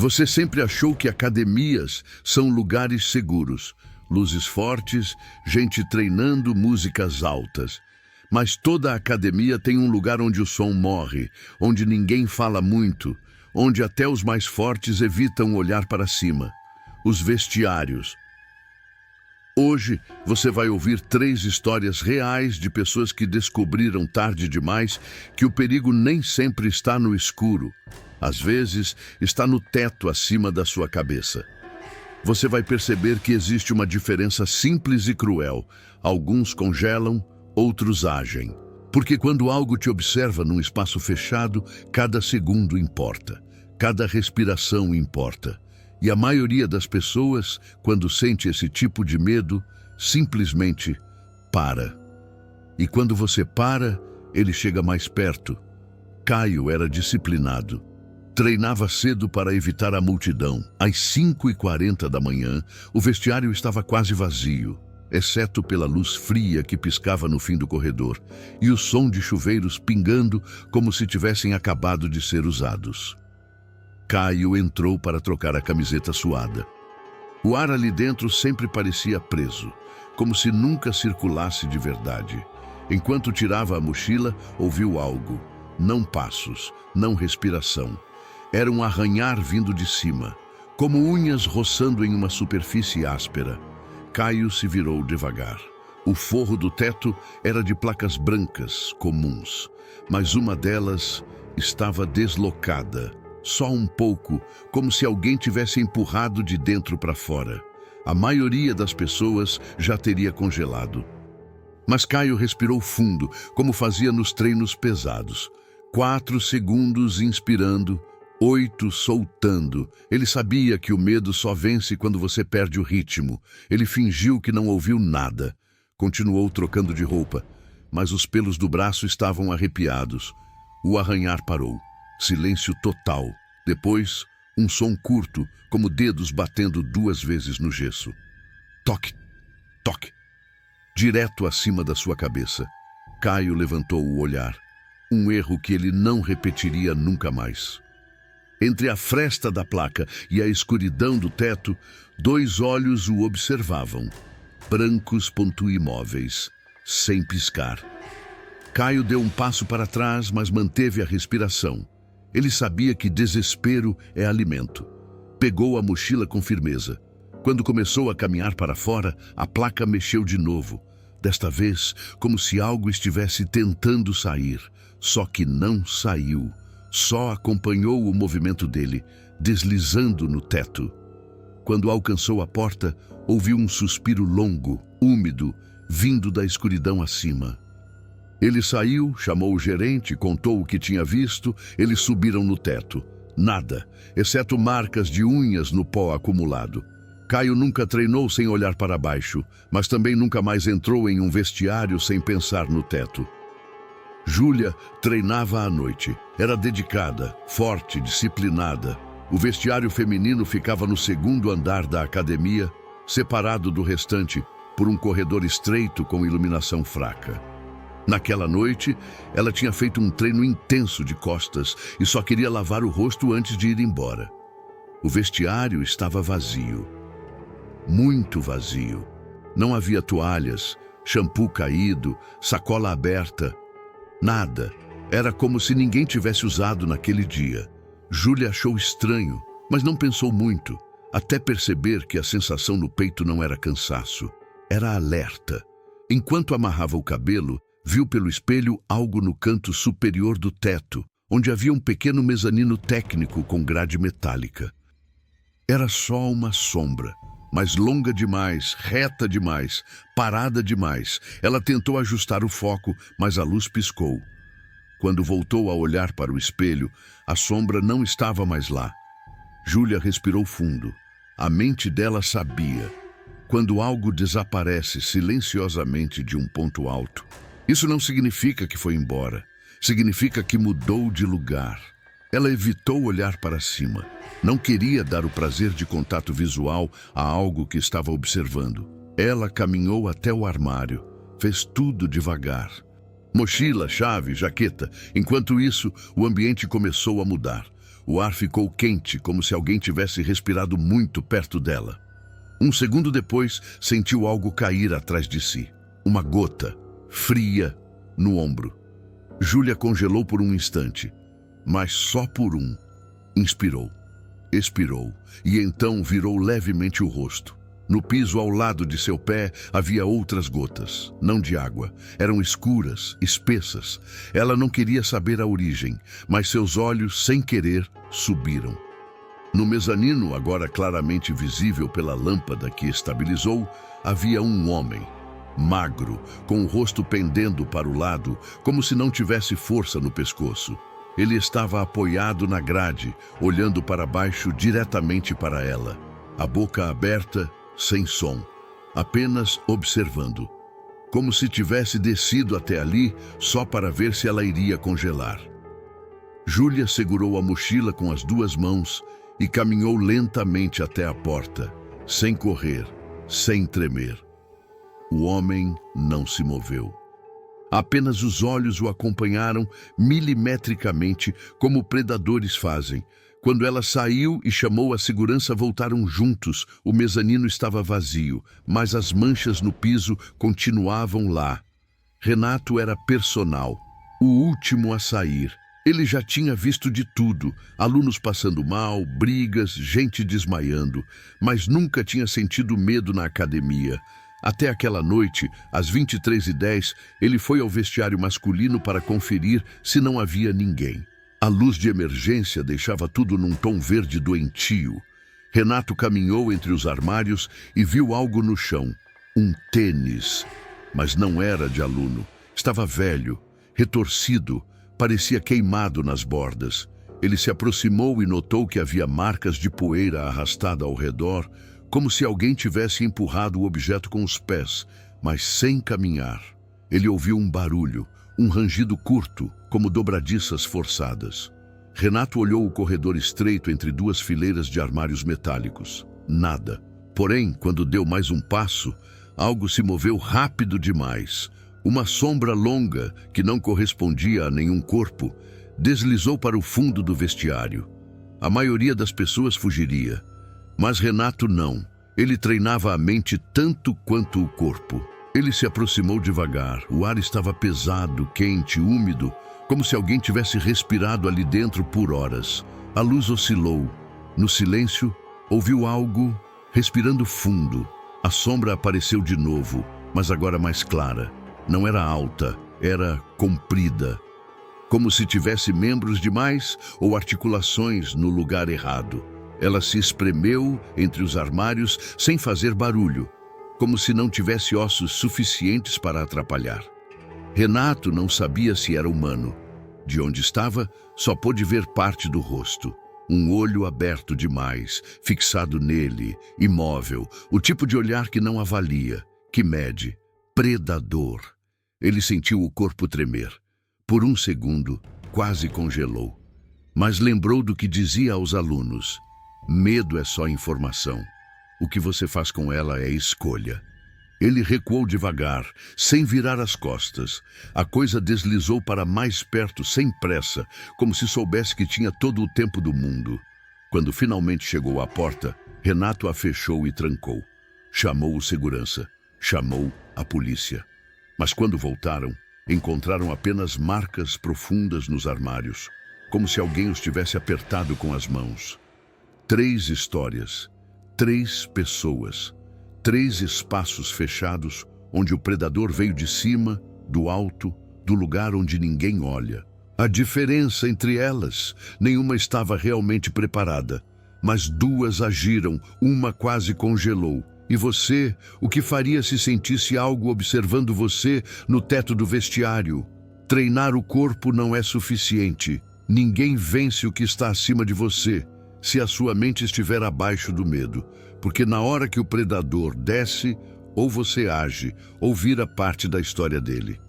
Você sempre achou que academias são lugares seguros, luzes fortes, gente treinando, músicas altas. Mas toda academia tem um lugar onde o som morre, onde ninguém fala muito, onde até os mais fortes evitam olhar para cima. Os vestiários. Hoje você vai ouvir 3 histórias reais de pessoas que descobriram tarde demais que o perigo nem sempre está no escuro. Às vezes, está no teto acima da sua cabeça. Você vai perceber que existe uma diferença simples e cruel. Alguns congelam, outros agem. Porque quando algo te observa num espaço fechado, cada segundo importa. Cada respiração importa. E a maioria das pessoas, quando sente esse tipo de medo, simplesmente para. E quando você para, ele chega mais perto. Caio era disciplinado. Treinava cedo para evitar a multidão. Às 5h40 da manhã, o vestiário estava quase vazio, exceto pela luz fria que piscava no fim do corredor e o som de chuveiros pingando como se tivessem acabado de ser usados. Caio entrou para trocar a camiseta suada. O ar ali dentro sempre parecia preso, como se nunca circulasse de verdade. Enquanto tirava a mochila, ouviu algo. Não passos, não respiração. Era um arranhar vindo de cima, como unhas roçando em uma superfície áspera. Caio se virou devagar. O forro do teto era de placas brancas, comuns, mas uma delas estava deslocada. Só um pouco, como se alguém tivesse empurrado de dentro para fora. A maioria das pessoas já teria congelado. Mas Caio respirou fundo, como fazia nos treinos pesados. 4 segundos inspirando, 8 soltando. Ele sabia que o medo só vence quando você perde o ritmo. Ele fingiu que não ouviu nada. Continuou trocando de roupa, mas os pelos do braço estavam arrepiados. O arranhar parou. Silêncio total. Depois, um som curto, como dedos batendo 2 vezes no gesso. Toque, toque. Direto acima da sua cabeça. Caio levantou o olhar. Um erro que ele não repetiria nunca mais. Entre a fresta da placa e a escuridão do teto, 2 olhos o observavam. Brancos, imóveis, sem piscar. Caio deu um passo para trás, mas manteve a respiração. Ele sabia que desespero é alimento. Pegou a mochila com firmeza. Quando começou a caminhar para fora, a placa mexeu de novo. Desta vez, como se algo estivesse tentando sair. Só que não saiu. Só acompanhou o movimento dele, deslizando no teto. Quando alcançou a porta, ouviu um suspiro longo, úmido, vindo da escuridão acima. Ele saiu, chamou o gerente, contou o que tinha visto. Eles subiram no teto. Nada, exceto marcas de unhas no pó acumulado. Caio nunca treinou sem olhar para baixo, mas também nunca mais entrou em um vestiário sem pensar no teto. Júlia treinava à noite. Era dedicada, forte, disciplinada. O vestiário feminino ficava no 2º andar da academia, separado do restante por um corredor estreito com iluminação fraca. Naquela noite, ela tinha feito um treino intenso de costas e só queria lavar o rosto antes de ir embora. O vestiário estava vazio. Muito vazio. Não havia toalhas, shampoo caído, sacola aberta. Nada. Era como se ninguém tivesse usado naquele dia. Júlia achou estranho, mas não pensou muito, até perceber que a sensação no peito não era cansaço. Era alerta. Enquanto amarrava o cabelo, viu pelo espelho algo no canto superior do teto, onde havia um pequeno mezanino técnico com grade metálica. Era só uma sombra, mas longa demais, reta demais, parada demais. Ela tentou ajustar o foco, mas a luz piscou. Quando voltou a olhar para o espelho, a sombra não estava mais lá. Júlia respirou fundo. A mente dela sabia. Quando algo desaparece silenciosamente de um ponto alto, isso não significa que foi embora. Significa que mudou de lugar. Ela evitou olhar para cima. Não queria dar o prazer de contato visual a algo que estava observando. Ela caminhou até o armário. Fez tudo devagar. Mochila, chave, jaqueta. Enquanto isso, o ambiente começou a mudar. O ar ficou quente, como se alguém tivesse respirado muito perto dela. Um segundo depois, sentiu algo cair atrás de si. Uma gota, fria, no ombro. Júlia congelou por um instante, mas só por um. Inspirou, expirou, e então virou levemente o rosto. No piso ao lado de seu pé havia outras gotas, não de água. Eram escuras, espessas. Ela não queria saber a origem, mas seus olhos, sem querer, subiram. No mezanino, agora claramente visível pela lâmpada que estabilizou, havia um homem, magro, com o rosto pendendo para o lado, como se não tivesse força no pescoço. Ele estava apoiado na grade, olhando para baixo diretamente para ela, a boca aberta, sem som, apenas observando, como se tivesse descido até ali só para ver se ela iria congelar. Júlia segurou a mochila com as duas mãos e caminhou lentamente até a porta, sem correr, sem tremer. O homem não se moveu. Apenas os olhos o acompanharam milimetricamente, como predadores fazem. Quando ela saiu e chamou a segurança, voltaram juntos. O mezanino estava vazio, mas as manchas no piso continuavam lá. Renato era personal, o último a sair. Ele já tinha visto de tudo, alunos passando mal, brigas, gente desmaiando, mas nunca tinha sentido medo na academia. Até aquela noite, às 23h10, ele foi ao vestiário masculino para conferir se não havia ninguém. A luz de emergência deixava tudo num tom verde doentio. Renato caminhou entre os armários e viu algo no chão. Um tênis. Mas não era de aluno. Estava velho, retorcido, parecia queimado nas bordas. Ele se aproximou e notou que havia marcas de poeira arrastada ao redor, como se alguém tivesse empurrado o objeto com os pés, mas sem caminhar. Ele ouviu um barulho, um rangido curto, como dobradiças forçadas. Renato olhou o corredor estreito entre duas fileiras de armários metálicos. Nada. Porém, quando deu mais um passo, algo se moveu rápido demais. Uma sombra longa, que não correspondia a nenhum corpo, deslizou para o fundo do vestiário. A maioria das pessoas fugiria. Mas Renato não. Ele treinava a mente tanto quanto o corpo. Ele se aproximou devagar. O ar estava pesado, quente, úmido, como se alguém tivesse respirado ali dentro por horas. A luz oscilou. No silêncio, ouviu algo respirando fundo. A sombra apareceu de novo, mas agora mais clara. Não era alta, era comprida. Como se tivesse membros demais ou articulações no lugar errado. Ela se espremeu entre os armários sem fazer barulho, como se não tivesse ossos suficientes para atrapalhar. Renato não sabia se era humano. De onde estava, só pôde ver parte do rosto. Um olho aberto demais, fixado nele, imóvel, o tipo de olhar que não avalia, que mede. Predador. Ele sentiu o corpo tremer. Por um segundo, quase congelou. Mas lembrou do que dizia aos alunos. Medo é só informação. O que você faz com ela é escolha. Ele recuou devagar, sem virar as costas. A coisa deslizou para mais perto, sem pressa, como se soubesse que tinha todo o tempo do mundo. Quando finalmente chegou à porta, Renato a fechou e trancou. Chamou o segurança. Chamou a polícia. Mas quando voltaram, encontraram apenas marcas profundas nos armários, como se alguém os tivesse apertado com as mãos. 3 histórias, 3 pessoas, 3 espaços fechados onde o predador veio de cima, do alto, do lugar onde ninguém olha. A diferença entre elas, nenhuma estava realmente preparada, mas 2 agiram, uma quase congelou. E você, o que faria se sentisse algo observando você no teto do vestiário? Treinar o corpo não é suficiente. Ninguém vence o que está acima de você, se a sua mente estiver abaixo do medo. Porque na hora que o predador desce, ou você age, ou vira parte da história dele.